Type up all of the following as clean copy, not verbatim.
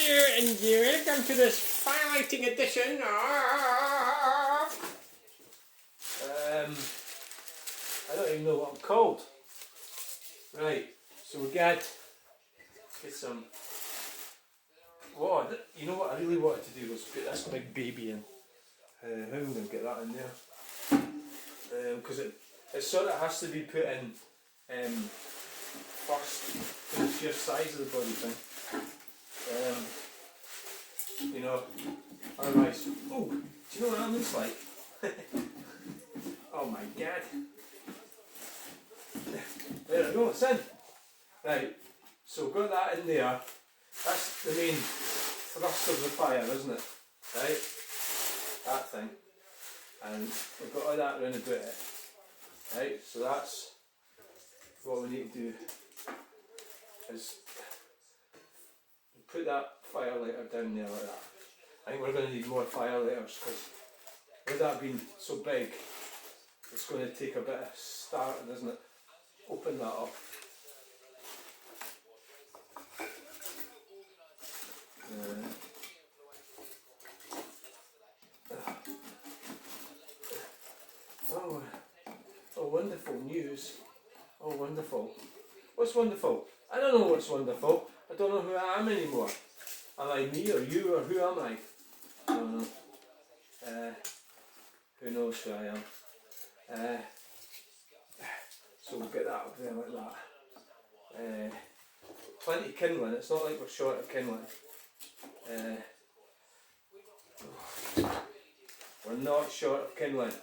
dear, and welcome to this firelighting edition of... I don't even know what I'm called. Right, so we get some... Whoa, you know what I really wanted to do was put this big baby in. How am I going to get that in there? Because it sort of has to be put in first for the sheer size of the bloody thing. You know, otherwise, oh, do you know what that looks like? Oh my god. There we go, it's in. Right, so we've got that in there. That's the main thrust of the fire, isn't it? Right? That thing. And we've got all that around about it. Right, so that's what we need to do, is put that fire lighter down there like that. I think we're going to need more fire lighters because with that being so big, it's going to take a bit of starting, isn't it? Open that up. Oh, wonderful news. Oh, wonderful. What's wonderful? I don't know what's wonderful. I don't know who I am anymore. Am I me or you or who am I? I don't know. Who knows who I am? So we'll get that up there like that. Plenty kindling. It's not like we're short of kindling. We're not short of kindling.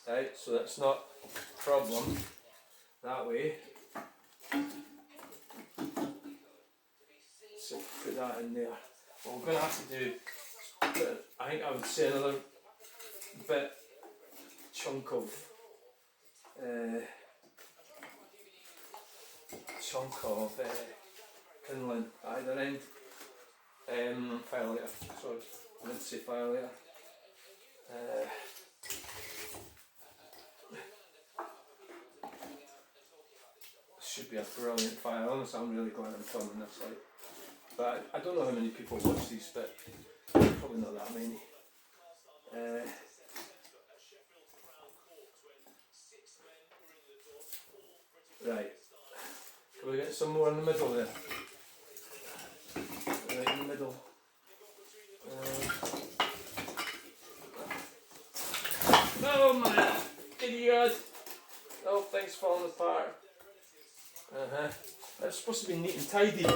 Right, so that's not a problem that way. So put that in there. What we're going to have to do, I think I would say another chunk of kindling at either end. Fire lighter, sorry, I meant to say fire lighter. Should be a brilliant fire. Honestly, I'm really glad I'm filming this. Like, but I don't know how many people watch these, but probably not that many. Right. Can we get some more in the middle there? Right in the middle. Oh my idiot! Oh, things falling apart. That's supposed to be neat and tidy.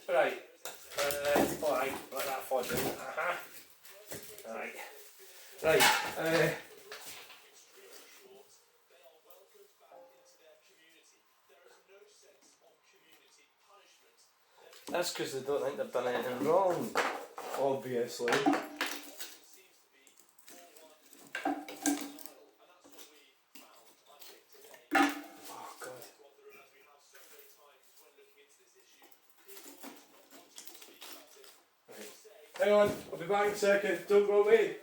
Right. Alright, let that fall down. Alright. Right. That's because they don't think they've done anything wrong, obviously. Hang on, I'll be back in a second, don't go away.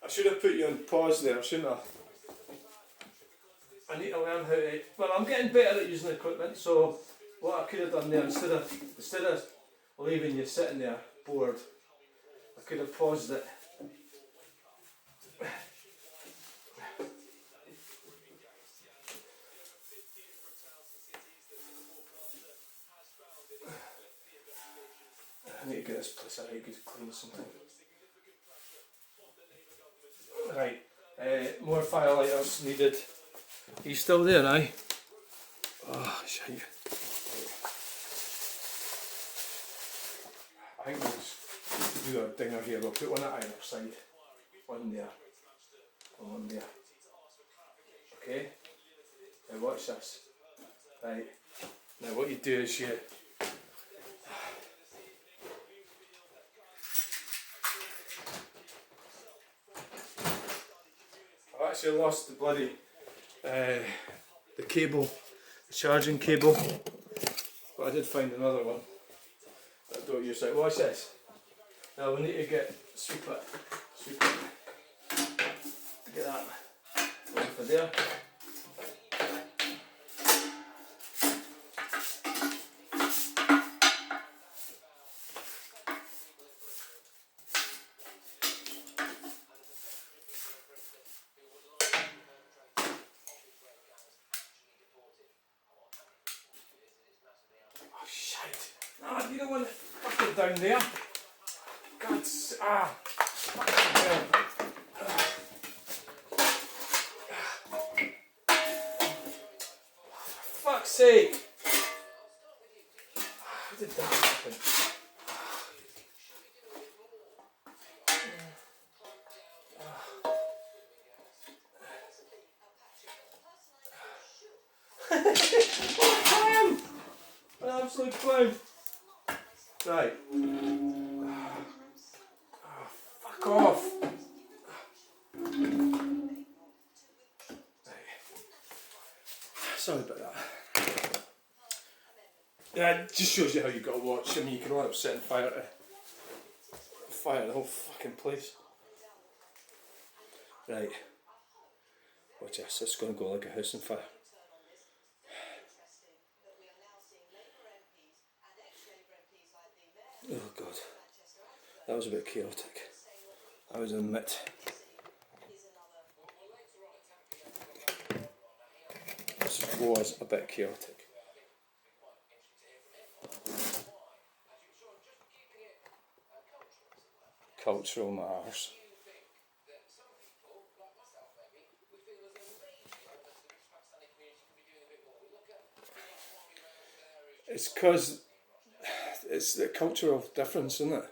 I should have put you on pause there, shouldn't I? I need to learn how to... Well, I'm getting better at using equipment, so what I could have done there, instead of leaving you sitting there bored, I could have paused it. I need to get this place out, I need to clean something. Right, more firelighters needed. Are you still there, aye? Oh, shit. I think we'll just do our dinger here. We'll put one at either side. One there. One there. Okay? Now watch this. Right. Now what you do is you... I've actually lost the bloody the cable, the charging cable, but I did find another one. don't use it. Watch this. Now we need to get sweep it. Get that off of there. Oh shit! No, you don't want to fuck it down there. God's fucking hell. For fuck's sake! How did that happen? Clown! An absolute clown. Right. Fuck off. Sorry about that. Yeah, it just shows you how you've got to watch. I mean, you can all have setting fire the whole fucking place. Right. Watch this. It's going to go like a house on fire. Oh God. That was a bit chaotic. I would admit. This was a bit chaotic. Cultural matters. It's because it's the cultural difference, isn't it?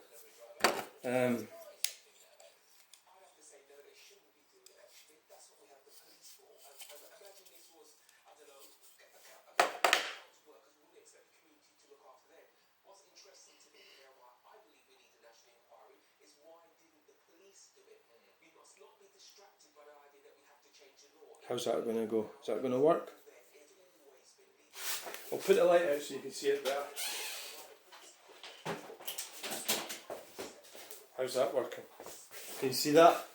How's that going to go? Is that going to work? I'll put the light out so you can see it better. How's that working? Can you see that?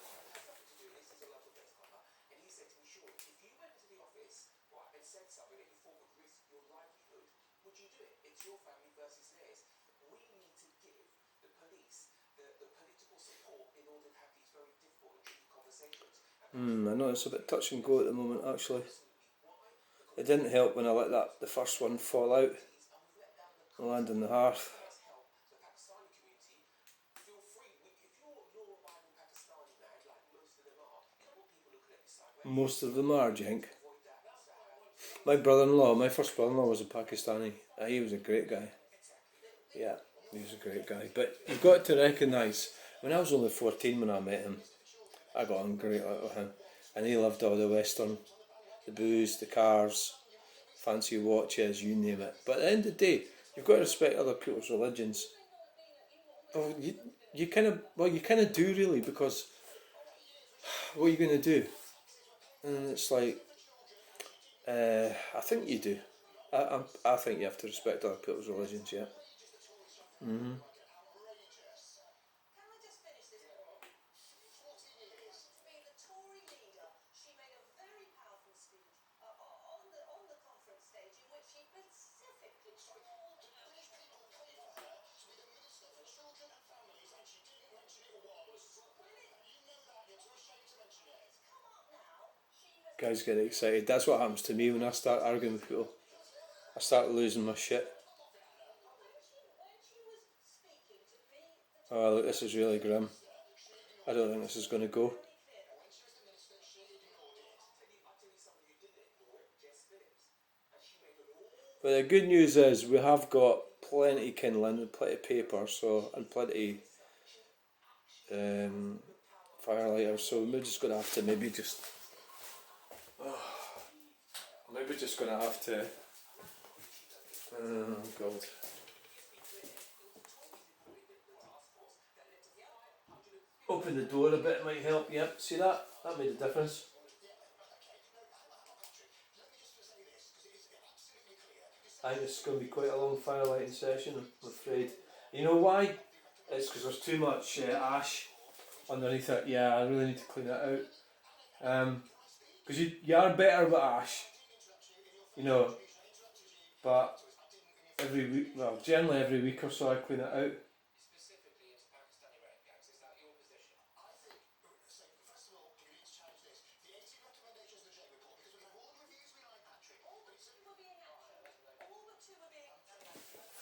I know it's a bit touch and go at the moment actually. It didn't help when I let the first one fall out and land on the hearth. Most of them are, do you think? My brother-in-law, my first brother-in-law was a Pakistani. He was a great guy. Yeah, he was a great guy. But you've got to recognise, when I was only 14 when I met him, I got on great with him. And he loved all the Western, the booze, the cars, fancy watches, you name it. But at the end of the day, you've got to respect other people's religions. Well, you kind of do really, because what are you going to do? And it's like, I think you do. I think you have to respect other people's religions, yeah. Mm-hmm. Guys get excited. That's what happens to me when I start arguing with people. I start losing my shit. Oh look, this is really grim. I don't think this is going to go. But the good news is we have got plenty kindling and plenty of paper, and plenty firelighters. So we're just going to have to maybe just going to have to. Oh God. Open the door a bit might help. Yep, see that? That made a difference. I think it's going to be quite a long firelighting session, I'm afraid. You know why? It's because there's too much ash underneath it. Yeah, I really need to clean it out. Because you are better with ash, you know, but every week, well, generally every week or so I clean it out.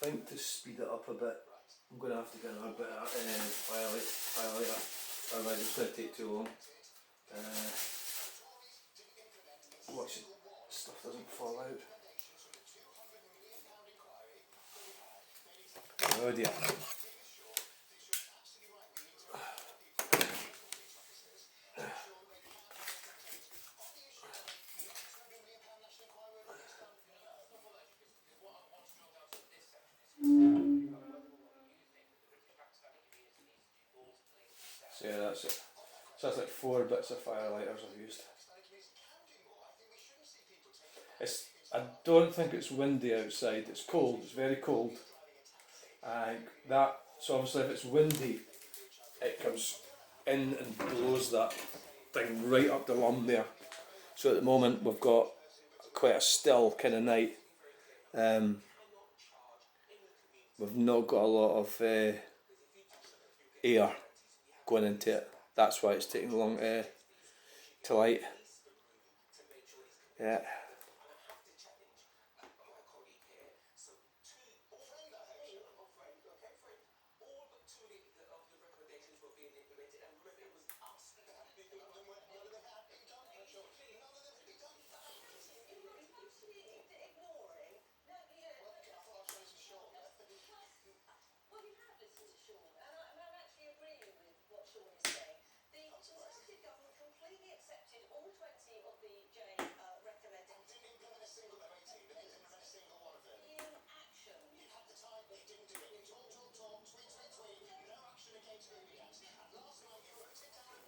I think to speed it up a bit, I'm going to have to get another bit of highlighter, otherwise it's going to take too long. Watch it, stuff doesn't fall out. Oh dear. So yeah, that's it. So that's like 4 bits of firelighters I've used. I don't think it's windy outside. It's cold. It's very cold. So obviously if it's windy, it comes in and blows that thing right up the lum there. So at the moment we've got quite a still kind of night. We've not got a lot of air going into it. That's why it's taking long to light. Yeah.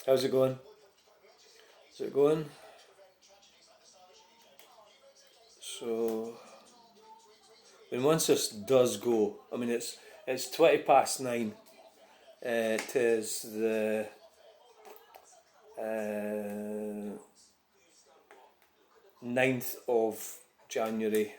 How's it going? Is it going? So, and once this does go, I mean it's 9:20. It is the 9th of January.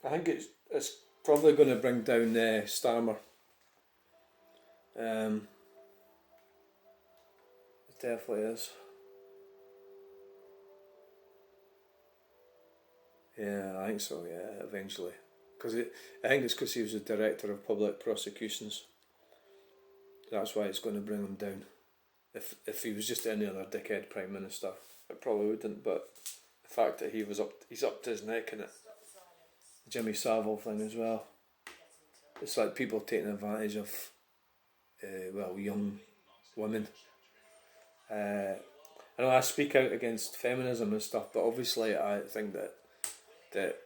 I think it's probably going to bring down Starmer. It definitely is. Yeah, I think so. Yeah, eventually, I think it's because he was the director of public prosecutions. That's why it's going to bring him down. If he was just any other dickhead prime minister, it probably wouldn't. But the fact that he's up to his neck in it. Jimmy Savile thing as well. It's like people taking advantage of, young women. I know I speak out against feminism and stuff, but obviously I think that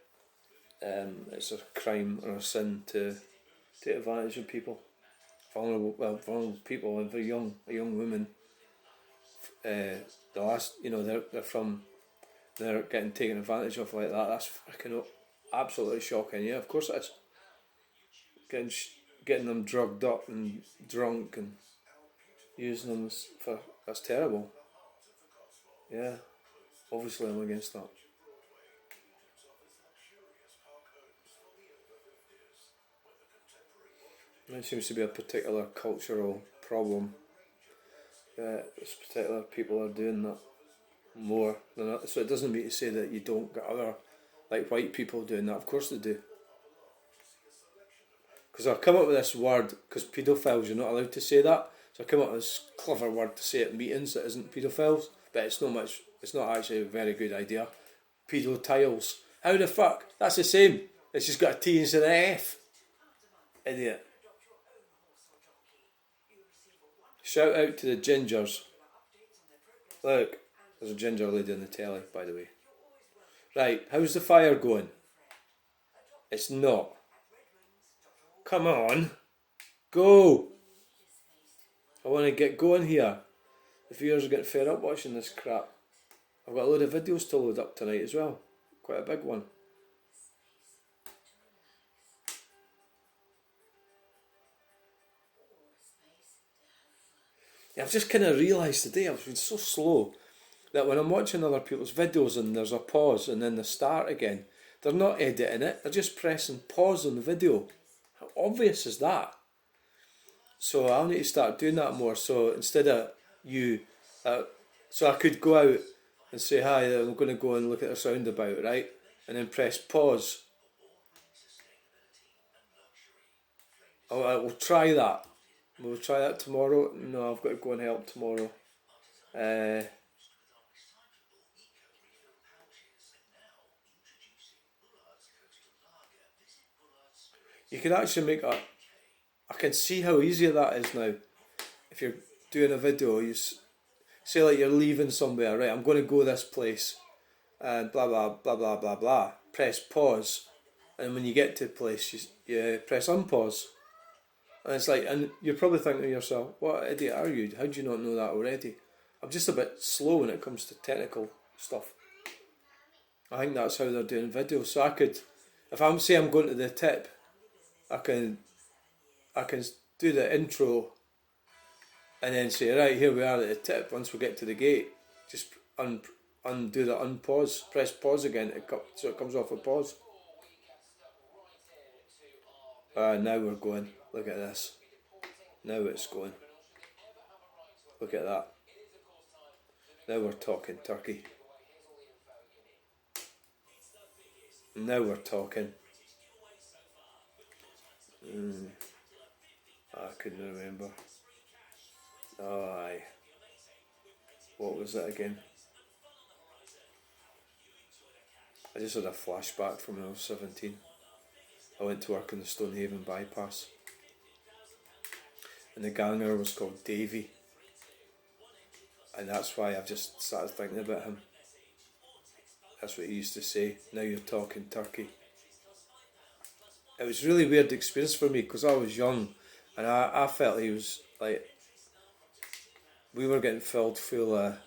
it's a crime or a sin to take advantage of people, vulnerable people. If a young woman, the last, they're getting taken advantage of like that. That's freaking absolutely shocking. Yeah, of course it is. Getting them drugged up and drunk and using them for, that's terrible. Yeah, obviously I'm against that. There seems to be a particular cultural problem. This particular people are doing that more than that. So it doesn't mean to say that you don't get other, like white people doing that. Of course they do. Because I come up with this word, because paedophiles, you're not allowed to say that. So I come up with this clever word to say at meetings that isn't paedophiles, but it's not actually a very good idea. PaedoTiles. How the fuck? That's the same. It's just got a T instead of an F. Idiot. Shout out to the gingers. Look, there's a ginger lady on the telly, by the way. Right, how's the fire going? It's not. Come on. Go. I want to get going here. The viewers are getting fed up watching this crap. I've got a load of videos to load up tonight as well. Quite a big one. Yeah, I've just kind of realised today, I've been so slow, that when I'm watching other people's videos and there's a pause and then they start again, they're not editing it, they're just pressing pause on the video. How obvious is that? So I'll need to start doing that more. So instead of so I could go out and say, hi, I'm going to go and look at the roundabout, right? And then press pause. We'll try that. We'll try that tomorrow. No, I've got to go and help tomorrow. You can actually make a... I can see how easy that is now. If you're doing a video, you say like you're leaving somewhere, right? I'm going to go this place, and blah blah blah blah blah blah. Press pause, and when you get to the place, you press unpause. And it's like, and you're probably thinking to yourself, what idiot are you? How do you not know that already? I'm just a bit slow when it comes to technical stuff. I think that's how they're doing videos. So I could, if I'm going to the tip, I can do the intro and then say, right, here we are at the tip. Once we get to the gate, just undo the unpause, press pause again, so it comes off a pause. Now we're going. Look at this. Now it's going. Look at that. Now we're talking turkey. Now we're talking. I couldn't remember. Oh, aye. What was it again? I just had a flashback from when I was 17. I went to work in the Stonehaven bypass. And the ganger was called Davy. And that's why I've just started thinking about him. That's what he used to say. Now you're talking turkey. It was a really weird experience for me because I was young and I felt he was like, we were getting filled full of,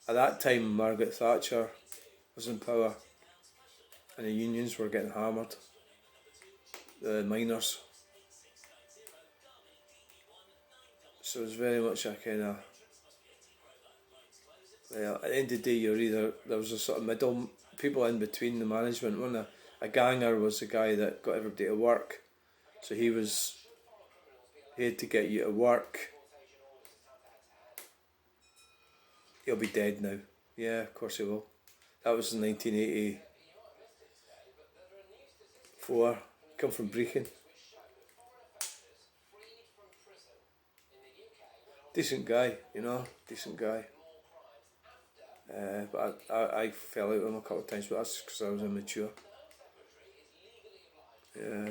at that time Margaret Thatcher was in power and the unions were getting hammered, the miners. So it was very much a kind of, well, at the end of the day there was a sort of middle, people in between the management, wasn't there? A ganger was the guy that got everybody to work. So he had to get you to work. He'll be dead now. Yeah, of course he will. That was in 1984. Come from Brecon. Decent guy, decent guy. But I fell out with him a couple of times, but that's because I was immature. Yeah,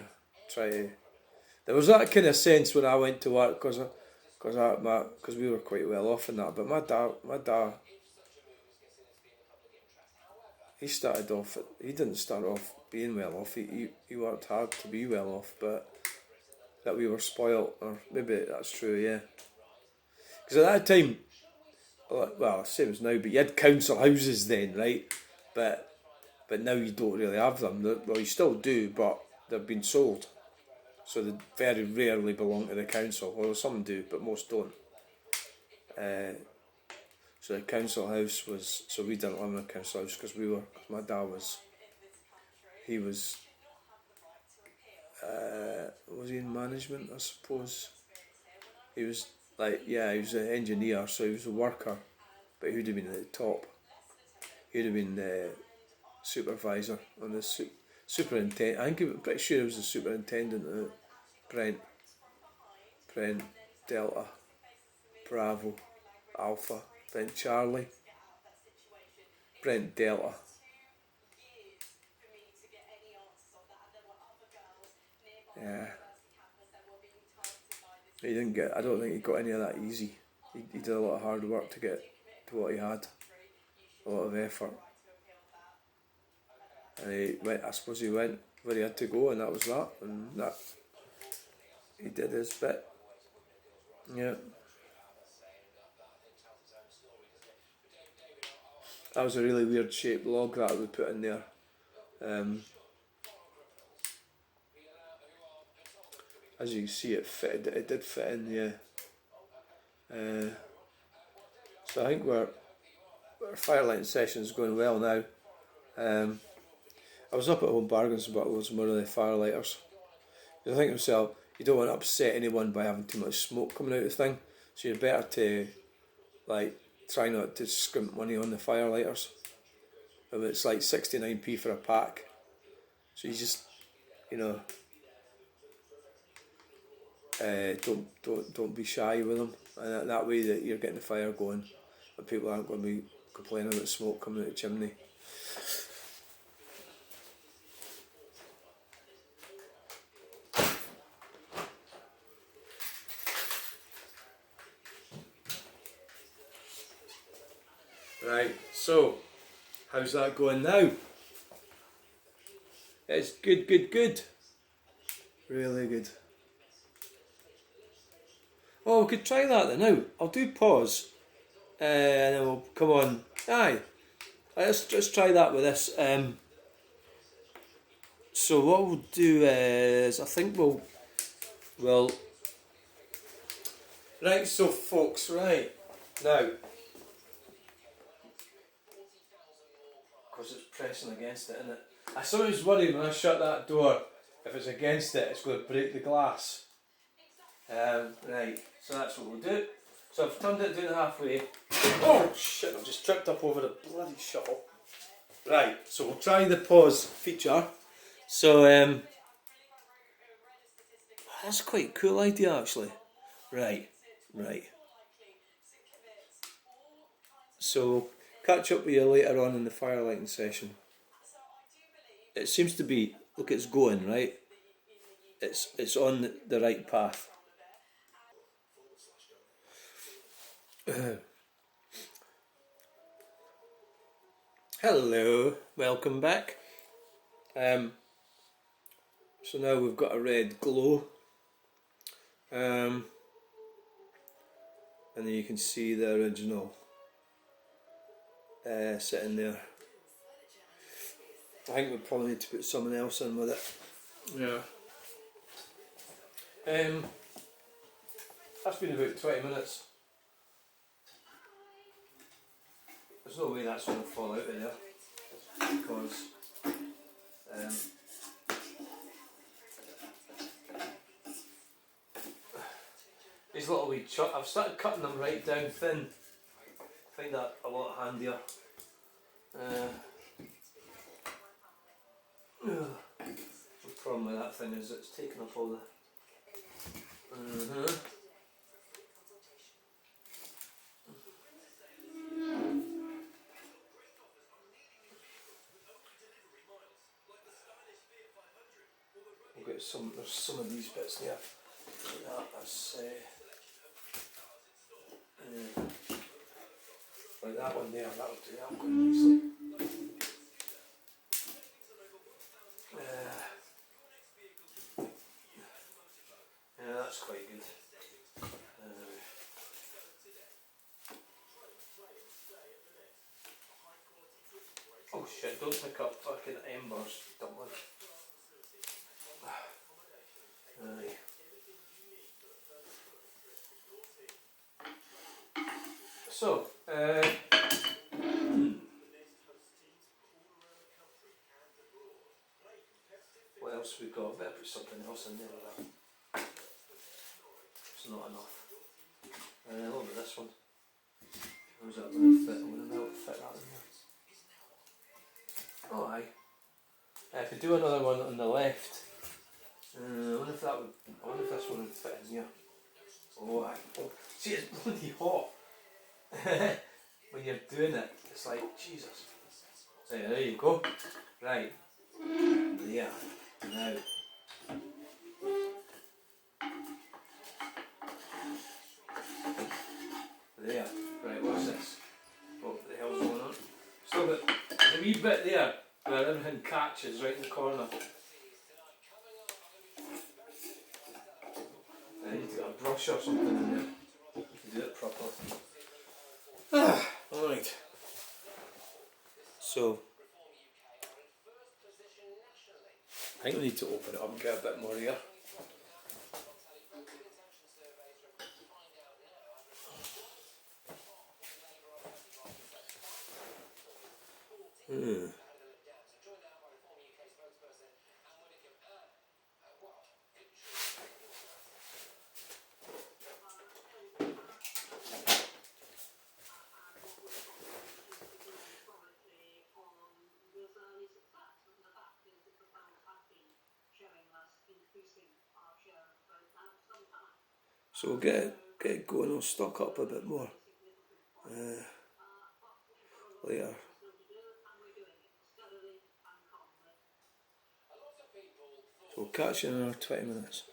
there was that kind of sense when I went to work because we were quite well off in that. But my dad, he started off. He didn't start off being well off. He worked hard to be well off, but that we were spoilt, or maybe that's true. Yeah, because at that time, well, same as now, but you had council houses then, right? But now you don't really have them. Well, you still do, but they've been sold, so they very rarely belong to the council. Well, some do, but most don't. So the council house was, so we didn't live in a council house because my dad was, he was he in management, I suppose? He was he was an engineer, so he was a worker, but he would have been at the top. He would have been the supervisor on the superintendent. I think I'm pretty sure he was the superintendent at Brent Delta, Bravo, Alpha, then Charlie, Brent Delta. Yeah. He didn't get, I don't think he got any of that easy. He did a lot of hard work to get to what he had. A lot of effort. And I suppose he went where he had to go, and that was that. And that, he did his bit. Yeah. That was a really weird shaped log that we put in there. As you can see, it did fit in, yeah. So I think our firelighting session is going well now. I was up at Home Bargains about loads more of the firelighters. I think to myself, you don't want to upset anyone by having too much smoke coming out of the thing, so you're better to try not to scrimp money on the firelighters. And it's like 69p for a pack, so you just, don't be shy with them, and that way that you're getting the fire going, and people aren't going to be complaining about smoke coming out of the chimney. Right, so how's that going now? It's good. Really good. Oh, we could try that then now. I'll do pause, and then we'll come on. Aye, let's try that with this. So what we'll do is, I think we'll right. So folks, right now, because it's pressing against it, isn't it? I sometimes worry when I shut that door, if it's against it, it's going to break the glass. Right, so that's what we'll do. So I've turned it down halfway. Oh shit, I've just tripped up over the bloody shuttle. Right, so we'll try the pause feature. So that's quite a cool idea actually. Right. So catch up with you later on in the firelighting session. It seems to be, look, it's going, right? It's on the right path. Hello, welcome back. So now we've got a red glow, and then you can see the original sitting there. I think we probably need to put something else in with it. Yeah. That's been about 20 minutes. There's no way that's going to fall out of there, because these little wee I've started cutting them right down thin. I find that a lot handier. The problem with that thing is it's taken up all the. We'll get some. There's some of these bits there. That's like that one there. That'll do that one nicely. don't pick up fucking embers, dumpling. Aye. So, what else we got? Better put something else in there with that. It's not enough. What about this one? How's that going to fit? I'm going to be able to fit that in there. Oh aye. I could do another one on the left. I wonder if that would. I wonder if this one would fit in here. Oh aye. Oh, see, it's bloody hot. When you're doing it, it's like Jesus. So there you go. Right. There. Now. There. Right. What's this? What the hell's going on? So there's a wee bit there where everything catches right in the corner. I need to get a brush or something in there to do it properly. Alright. So, I think we need to open it up and get a bit more air. So we'll get it going, I'll stock up a bit more later. So we'll catch you in another 20 minutes.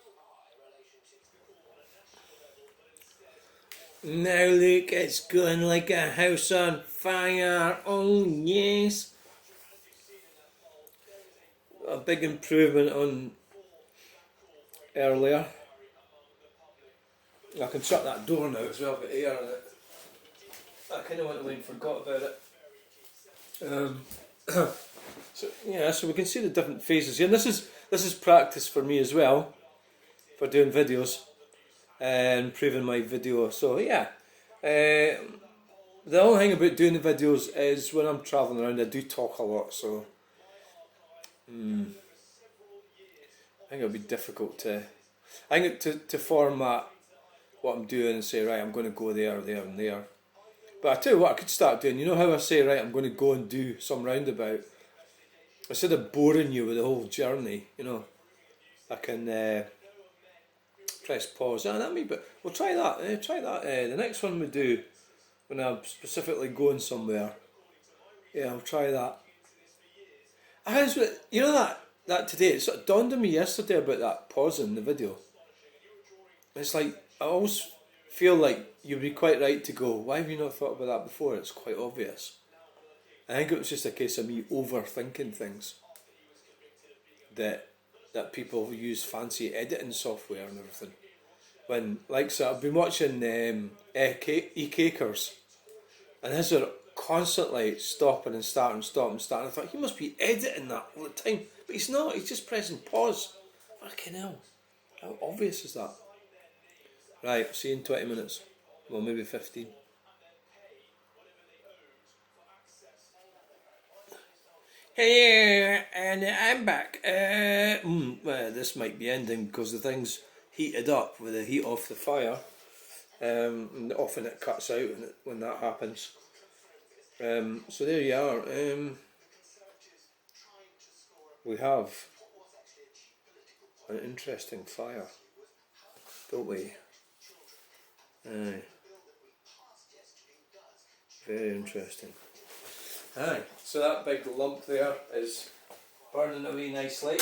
Now look, it's going like a house on fire. Oh yes. A big improvement on earlier. I can shut that door now as well, I've got air in it. I kind of went away and forgot about it. So yeah, so we can see the different phases here. And this is practice for me as well, for doing videos and improving my video. So yeah, the only thing about doing the videos is when I'm travelling around I do talk a lot, so I think it'll be difficult to format what I'm doing and say, right, I'm going to go there, there and there. But I tell you what I could start doing, you know how I say, right, I'm going to go and do some roundabout. Instead of boring you with the whole journey, you know, I can press pause. That may, but we'll try that. Try that. The next one we do, when I'm specifically going somewhere, yeah, I'll try that. You know that today, it sort of dawned on me yesterday about that pausing the video. It's like, I always feel like you'd be quite right to go, why have you not thought about that before? It's quite obvious. I think it was just a case of me overthinking things. That people use fancy editing software and everything. When, like, so I've been watching E-Cakers, and his are constantly stopping and starting, stopping and starting. I thought, he must be editing that all the time. But he's not, he's just pressing pause. Fucking hell. How obvious is that? Right, see you in 20 minutes. Well, maybe 15. Hey, and I'm back. Well, this might be ending because the thing's heated up with the heat off the fire. And often it cuts out when that happens. So there you are. We have an interesting fire, don't we? Aye. Very interesting. Aye. So that big lump there is burning away nicely.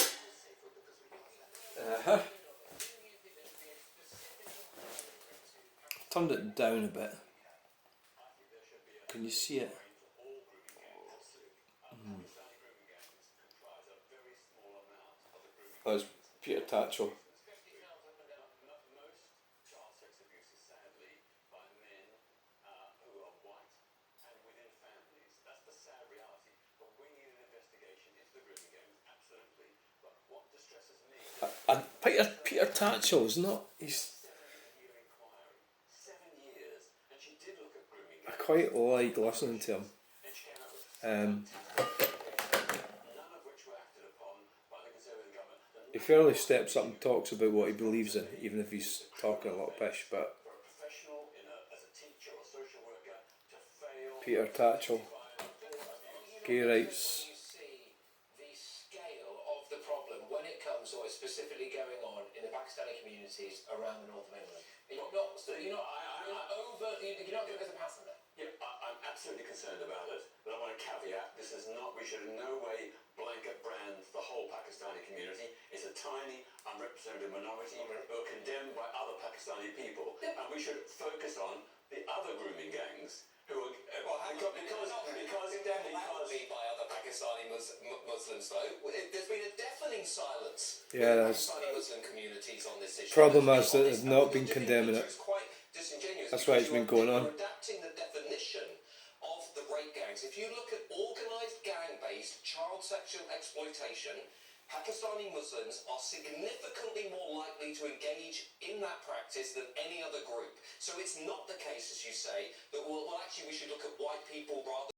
Turned it down a bit. Can you see it? That was Peter Tatchell. And Peter Tatchell is not. I quite like listening to him. He fairly steps up and talks about what he believes in, even if he's talking a lot of pish. But Peter Tatchell, gay rights. When it comes to what is specifically going on in the Pakistani communities around the north of England, you're not going as a passenger. Yeah, I'm absolutely concerned about it, but I want to caveat, this is not, we should in no way blanket brand the whole Pakistani community. It's a tiny, unrepresented minority who are condemned by other Pakistani people, and we should focus on the other grooming gangs who are, because by other Pakistani Muslims though. There's been a deafening silence Yeah, in that's Pakistani Muslim communities on this issue. problem is that they've not been condemning it. It's quite disingenuous. That's why it's been going on. You're adapting the definition of the rape gangs. If you look at organised gang-based child sexual exploitation, Pakistani Muslims are significantly more likely to engage in that practice than any other group. So it's not the case, as you say, that well actually we should look at white people rather